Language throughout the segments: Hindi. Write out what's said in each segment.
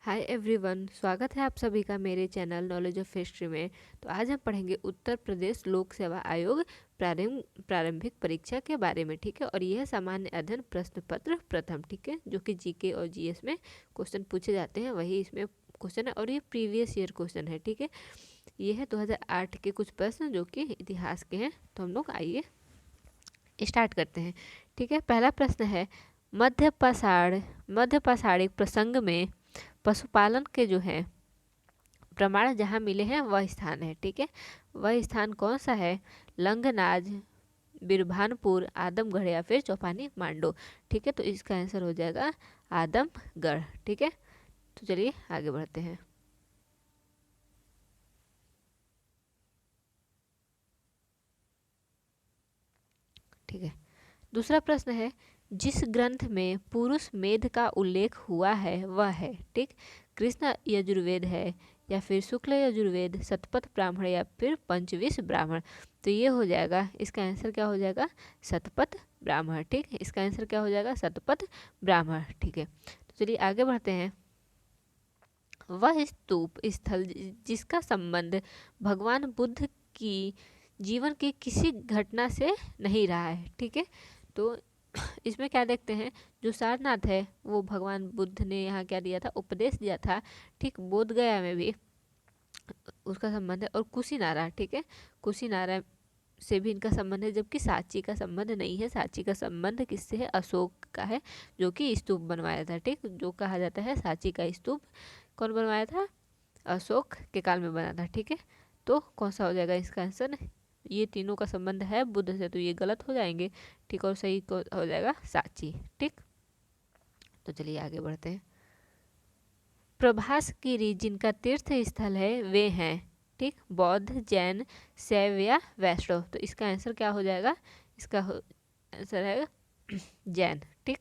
हाय एवरीवन, स्वागत है आप सभी का मेरे चैनल नॉलेज ऑफ हिस्ट्री में। तो आज हम पढ़ेंगे उत्तर प्रदेश लोक सेवा आयोग प्रारंभिक परीक्षा के बारे में। ठीक है, और यह सामान्य अध्ययन प्रश्न पत्र प्रथम, ठीक है, जो कि जीके और जीएस में क्वेश्चन पूछे जाते हैं, वही इसमें क्वेश्चन है और ये प्रीवियस ईयर क्वेश्चन है। ठीक है, ये है 2008 के कुछ प्रश्न जो कि इतिहास के हैं। तो हम लोग आइए स्टार्ट करते हैं। ठीक है, पहला प्रश्न है मध्य पाषाणिक प्रसंग में पशुपालन के जो है प्रमाण जहाँ मिले हैं वह स्थान है। ठीक है, वह स्थान कौन सा है? लंगनाज, बिरभानपुर, आदमगढ़ या फिर चौपानी मांडो। ठीक है, तो इसका आंसर हो जाएगा आदमगढ़। ठीक है, तो चलिए आगे बढ़ते हैं। ठीक है, दूसरा प्रश्न है जिस ग्रंथ में पुरुष मेध का उल्लेख हुआ है वह है। ठीक, कृष्ण यजुर्वेद है या फिर शुक्ल यजुर्वेद, शतपथ ब्राह्मण या फिर पंचविश ब्राह्मण। तो ये हो जाएगा, इसका आंसर क्या हो जाएगा? शतपथ ब्राह्मण। ठीक, इसका आंसर क्या हो जाएगा? शतपथ ब्राह्मण। ठीक है, तो चलिए आगे बढ़ते हैं। वह स्तूप स्थल जिसका संबंध भगवान बुद्ध की जीवन की किसी घटना से नहीं रहा है। ठीक है, तो इसमें क्या देखते हैं, जो सारनाथ है वो भगवान बुद्ध ने यहाँ क्या दिया था? उपदेश दिया था। ठीक, बोध गया में भी उसका संबंध है, और कुशीनारा, ठीक है, कुशीनारा से भी इनका संबंध है, जबकि सांची का संबंध नहीं है। सांची का संबंध किससे है? अशोक का है, जो कि स्तूप बनवाया था। ठीक, जो कहा जाता है सांची का स्तूप कौन बनवाया था? अशोक के काल में बना था। ठीक है, तो कौन सा हो जाएगा इसका आंसर? ये तीनों का संबंध है बुद्ध से, तो ये गलत हो जाएंगे। ठीक, और सही को हो जाएगा सांची। ठीक, तो चलिए आगे बढ़ते हैं। प्रभास गिरी जिनका तीर्थ स्थल है वे हैं, ठीक, बौद्ध, जैन, शैव या वैष्णव। तो इसका आंसर क्या हो जाएगा? इसका आंसर है जैन। ठीक,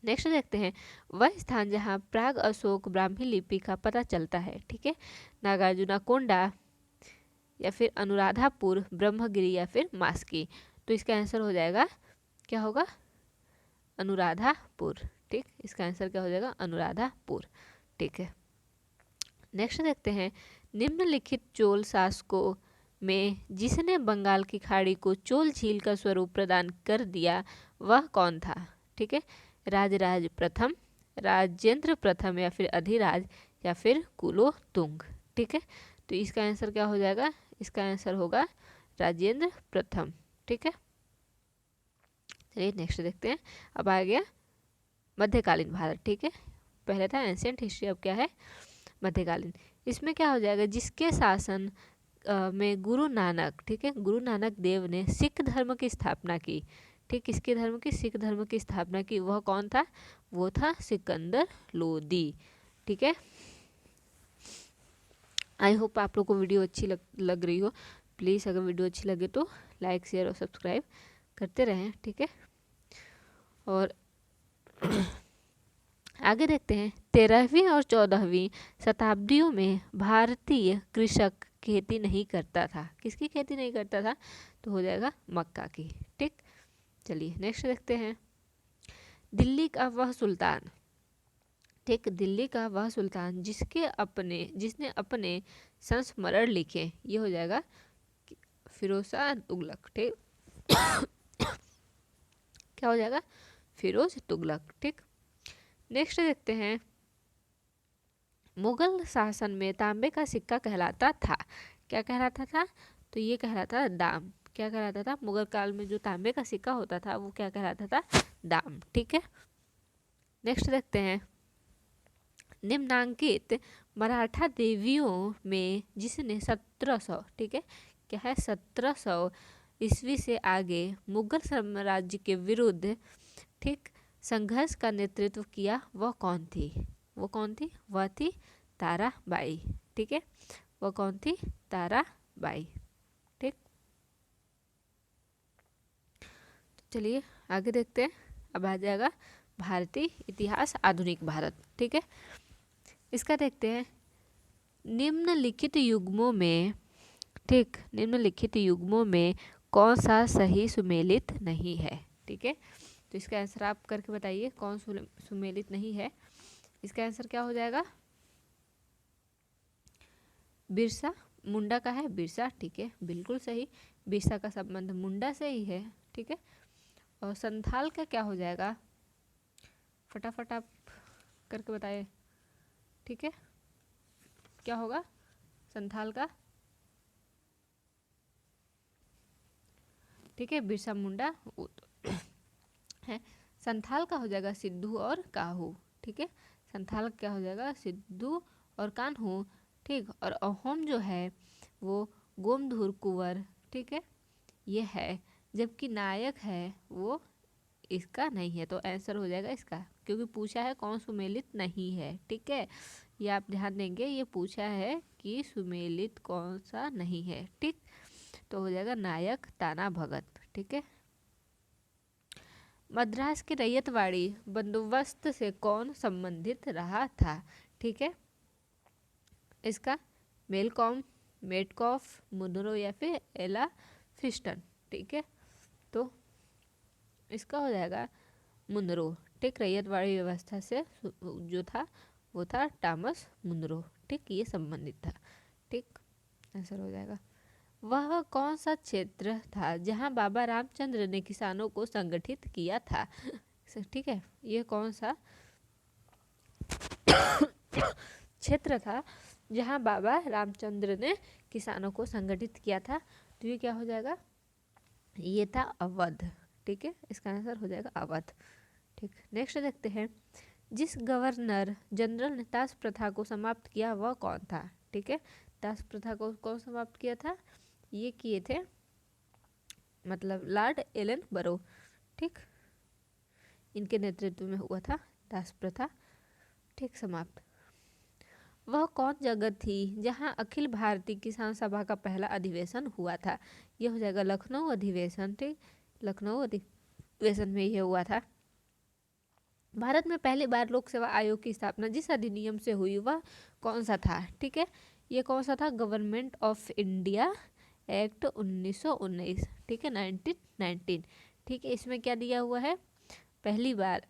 नेक्स्ट देखते हैं। वह स्थान जहाँ प्राग अशोक ब्राह्मी लिपि का पता चलता है। ठीक है, नागार्जुना कोंडा या फिर अनुराधापुर, ब्रह्मगिरी या फिर मास्की। तो इसका आंसर हो जाएगा, क्या होगा? अनुराधापुर। ठीक, इसका आंसर क्या हो जाएगा? अनुराधापुर। ठीक है, नेक्स्ट देखते हैं। निम्नलिखित चोल शासकों में जिसने बंगाल की खाड़ी को चोल झील का स्वरूप प्रदान कर दिया वह कौन था? ठीक है, राजराज प्रथम, राजेंद्र प्रथम या फिर अधिराज या फिर कुलोतुंग। ठीक है, तो इसका आंसर क्या हो जाएगा? इसका आंसर होगा राजेंद्र प्रथम। ठीक है, चलिए नेक्स्ट देखते हैं। अब आ गया मध्यकालीन भारत। ठीक है, पहले था एंशियंट हिस्ट्री, अब क्या है? मध्यकालीन। इसमें क्या हो जाएगा? जिसके शासन में गुरु नानक, ठीक है, गुरु नानक देव ने सिख धर्म की स्थापना की। ठीक, किसके धर्म की? सिख धर्म की स्थापना की। वह कौन था? वो था सिकंदर लोदी। ठीक है, आई होप आप लोग को वीडियो अच्छी लग रही हो। प्लीज़ अगर वीडियो अच्छी लगे तो लाइक, शेयर और सब्सक्राइब करते रहें। ठीक है, और आगे देखते हैं। 13वीं और 14वीं शताब्दियों में भारतीय कृषक खेती नहीं करता था। किसकी खेती नहीं करता था? तो हो जाएगा मक्का की। ठीक, चलिए नेक्स्ट देखते हैं। दिल्ली का वह सुल्तान, ठीक, दिल्ली का वह सुल्तान जिसने अपने संस्मरण लिखे, ये हो जाएगा फिरोज शाह तुगलक। ठीक क्या हो जाएगा? फिरोज तुगलक। ठीक, नेक्स्ट देखते हैं। मुगल शासन में तांबे का सिक्का कहलाता था। क्या कहलाता था? तो ये कहलाता था दाम। क्या कहलाता था? मुगल काल में जो तांबे का सिक्का होता था वो क्या कहलाता था? दाम। ठीक है, नेक्स्ट देखते हैं। निम्नांकित मराठा देवियों में जिसने 1700, ठीक है, क्या है, 1700 ईस्वी से आगे मुगल साम्राज्य के विरुद्ध, ठीक, संघर्ष का नेतृत्व किया, वह कौन थी? वो कौन थी? वह थी ताराबाई। ठीक है, वह कौन थी? ताराबाई। ठीक, तो चलिए आगे देखते हैं। अब आ जाएगा भारतीय इतिहास, आधुनिक भारत। ठीक है, इसका देखते हैं। निम्नलिखित युग्मों में, ठीक, निम्नलिखित युग्मों में कौन सा सही सुमेलित नहीं है? ठीक है, तो इसका आंसर आप करके बताइए, कौन सुमेलित नहीं है? इसका आंसर क्या हो जाएगा? बिरसा मुंडा का है बिरसा, ठीक है, बिल्कुल सही। बिरसा का संबंध मुंडा से ही है, ठीक है। और संथाल का क्या हो जाएगा? फटाफट आप करके बताइए, ठीक है, क्या होगा संथाल का? ठीक है, बिरसा मुंडा है। संथाल का हो जाएगा सिद्धू और काहू, ठीक है। संथाल क्या हो जाएगा? सिद्धू और कान्हू, ठीक। और अहोम जो है वो गोमधुर कुंवर, ठीक है, ये है। जबकि नायक है वो इसका नहीं है, तो आंसर हो जाएगा इसका, क्योंकि पूछा है कौन सुमेलित नहीं है, ठीक है। ये आप ध्यान देंगे, ये पूछा है कि सुमेलित कौन सा नहीं है, ठीक। तो हो जाएगा नायक ताना भगत, ठीक है। मद्रास की रैयतवाड़ी बंदोबस्त से कौन संबंधित रहा था, ठीक है। इसका मेलकॉम, मेटकॉफ, मुनरो या फिर एला फिस्टन, ठीक है। तो इसका हो जाएगा मुनरो, ठीक। रैयतवाड़ी व्यवस्था से जो था वो था टॉमस मुनरो, ठीक, ये संबंधित था, ठीक। आंसर हो जाएगा। वह कौन सा क्षेत्र था जहां बाबा रामचंद्र ने किसानों को संगठित किया था, ठीक है। ये कौन सा क्षेत्र था जहां बाबा रामचंद्र ने किसानों को संगठित किया था? तो ये क्या हो जाएगा? ये था अवध, ठीक है। इसका आंसर हो जाएगा अवध, ठीक। नेक्स्ट देखते हैं, जिस गवर्नर जनरल ने दास प्रथा को समाप्त किया वह कौन था, ठीक है। दास प्रथा को कौन समाप्त किया था? ये किए थे मतलब लॉर्ड एलन बरो, ठीक। इनके नेतृत्व में हुआ था दास प्रथा, ठीक, समाप्त। वह कौन जगह थी जहां अखिल भारतीय किसान सभा का पहला अधिवेशन हुआ था? ये हो जाएगा लखनऊ अधिवेशन, ठीक। लखनऊ अधिवेशन में यह हुआ था। भारत में पहली बार लोक सेवा आयोग की स्थापना जिस अधिनियम से हुई वह कौन सा था, ठीक है। ये कौन सा था? गवर्नमेंट ऑफ इंडिया एक्ट 1919, ठीक है, 1919, ठीक है। इसमें क्या दिया हुआ है? पहली बार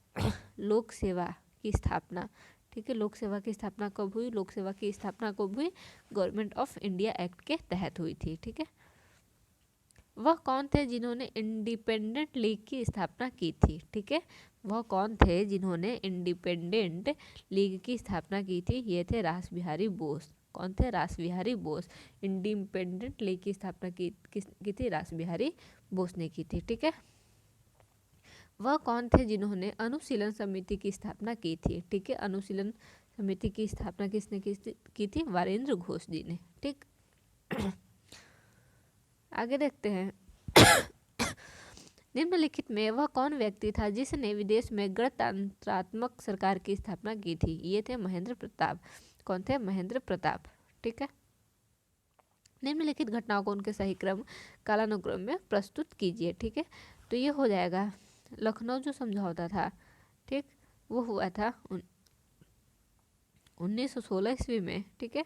लोक सेवा की स्थापना, ठीक है। लोक सेवा की स्थापना कब हुई? लोक सेवा की स्थापना कब हुई? गवर्नमेंट ऑफ इंडिया एक्ट के तहत हुई थी, ठीक है। वह कौन थे जिन्होंने इंडिपेंडेंट लीग की स्थापना की थी, ठीक है। वह कौन थे जिन्होंने इंडिपेंडेंट लीग की स्थापना की थी? ये थे रास बिहारी बोस। कौन थे? रास बिहारी बोस। इंडिपेंडेंट लीग की स्थापना की थी रास बिहारी बोस ने की थी, ठीक है। वह कौन थे जिन्होंने अनुशीलन समिति की स्थापना की थी, ठीक है। अनुशीलन समिति की स्थापना किसने की थी? वारेंद्र घोष जी ने, ठीक। आगे देखते हैं, निम्नलिखित में वह कौन व्यक्ति था जिसने विदेश में गणतंत्रात्मक सरकार की स्थापना की थी? ये थे महेंद्र प्रताप। कौन थे? महेंद्र प्रताप, ठीक है। निम्नलिखित घटनाओं को उनके सही क्रम कालानुक्रम में प्रस्तुत कीजिए, ठीक है। तो ये हो जाएगा लखनऊ जो समझौता था, ठीक, वो हुआ था 1916 ईस्वी में, ठीक है।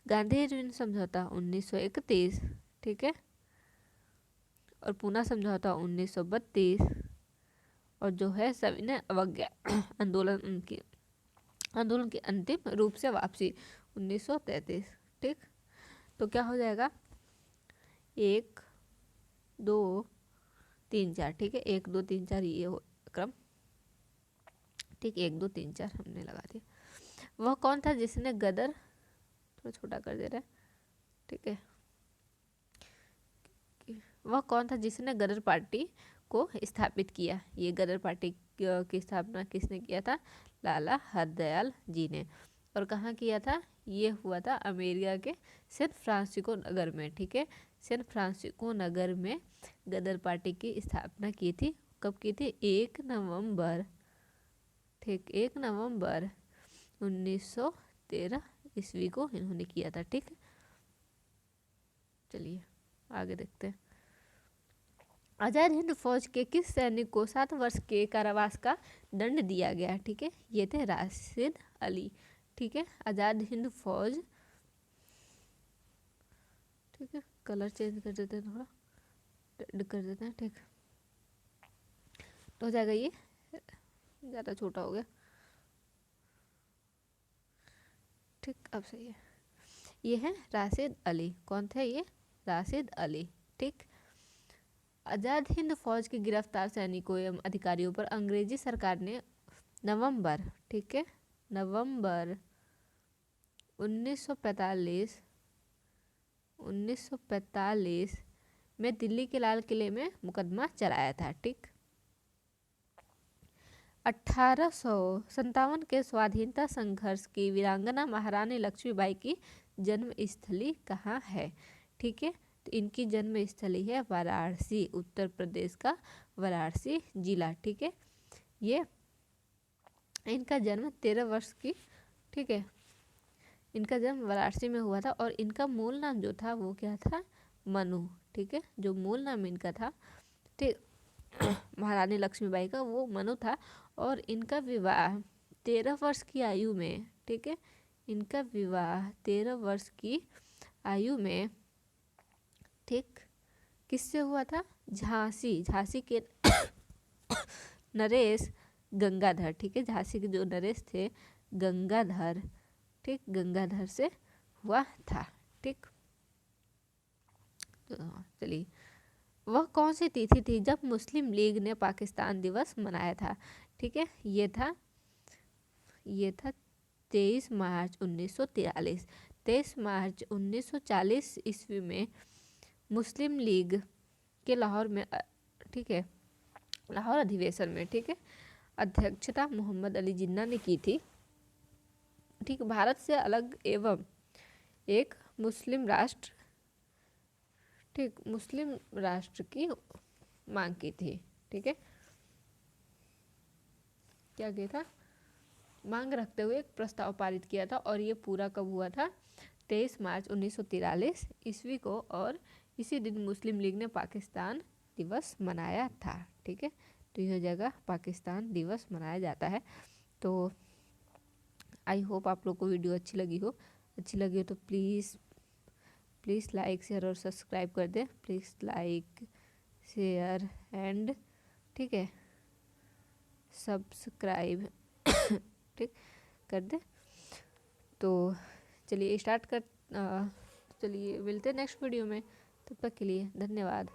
गांधी ऋण समझौता 1931, ठीक है। और पूना समझौता 1932, और जो है सविनय अवज्ञा आंदोलन की अंतिम रूप से वापसी 1933, ठीक। तो क्या हो जाएगा? 1 2 3 4, ठीक है। 1 2 3 4 ये हो क्रम, ठीक। 1 2 3 4 हमने लगा दिया। वह कौन था जिसने गदर, थोड़ा छोटा कर दे रहा है, ठीक है। वह कौन था जिसने गदर पार्टी को स्थापित किया? ये गदर पार्टी की स्थापना किसने किया था? लाला हरदयाल जी ने। और कहाँ किया था? ये हुआ था अमेरिका के सैन फ्रांसिस्को नगर में, ठीक है। सैन फ्रांसिस्को नगर में गदर पार्टी की स्थापना की थी। कब की थी? 1 नवंबर, ठीक, 1 नवंबर 1913 ईस्वी को इन्होंने किया था, ठीक। चलिए आगे देखते हैं। आजाद हिंद फौज के किस सैनिक को 7 वर्ष के कारावास का दंड दिया गया? ठीक है, ये थे राशिद अली, ठीक है। आजाद हिंद फौज, ठीक है, कलर चेंज कर देते हैं, थोड़ा रेड कर देते हैं, ठीक। तो हो जाएगा, ये ज़्यादा छोटा हो गया। ठीक, अब सही है। ये है राशिद अली। कौन थे ये? राशिद अली। ठीक। आज़ाद हिंद फौज के गिरफ्तार सैनिकों एवं अधिकारियों पर अंग्रेजी सरकार ने नवंबर, ठीक है, नवंबर 1945 में दिल्ली के लाल किले में मुकदमा चलाया था। ठीक। 1857 के स्वाधीनता संघर्ष की वीरांगना महारानी लक्ष्मीबाई की जन्म स्थली कहाँ है? ठीक है, तो इनकी जन्म स्थली है वाराणसी, उत्तर प्रदेश का वाराणसी जिला। ठीक है, ये इनका जन्म 13 वर्ष की, ठीक है, इनका जन्म वाराणसी में हुआ था और इनका मूल नाम जो था वो क्या था? मनु। ठीक है, जो मूल नाम इनका था, ठीक, महारानी लक्ष्मीबाई का, वो मनु था। और इनका विवाह 13 वर्ष की आयु में, ठीक है, इनका विवाह 13 वर्ष की आयु में, ठीक, किससे हुआ था? झांसी के नरेश गंगाधर। ठीक है, झांसी के जो नरेश थे गंगाधर, ठीक, गंगाधर से हुआ था। ठीक, तो चलिए, वह कौन सी तिथि थी जब मुस्लिम लीग ने पाकिस्तान दिवस मनाया था? ठीक है, ये था 23 मार्च 1943। 23 मार्च 1940 ईस्वी में मुस्लिम लीग के लाहौर में, ठीक है, लाहौर अधिवेशन में, ठीक है, अध्यक्षता मोहम्मद अली जिन्ना ने की थी। ठीक, भारत से अलग एवं एक मुस्लिम राष्ट्र, ठीक, मुस्लिम राष्ट्र की मांग की थी। ठीक है, क्या किया था? मांग रखते हुए एक प्रस्ताव पारित किया था और ये पूरा कब हुआ था? 23 मार्च 1943 ईस्वी को, और इसी दिन मुस्लिम लीग ने पाकिस्तान दिवस मनाया था। ठीक है, तो यह जगह पाकिस्तान दिवस मनाया जाता है। तो आई होप आप लोग को वीडियो अच्छी लगी हो तो प्लीज़ लाइक, शेयर और सब्सक्राइब कर दें। प्लीज़ लाइक, शेयर एंड, ठीक है, सब्सक्राइब ठीक कर दे। तो चलिए स्टार्ट कर, चलिए मिलते हैं नेक्स्ट वीडियो में। तब तक के लिए धन्यवाद।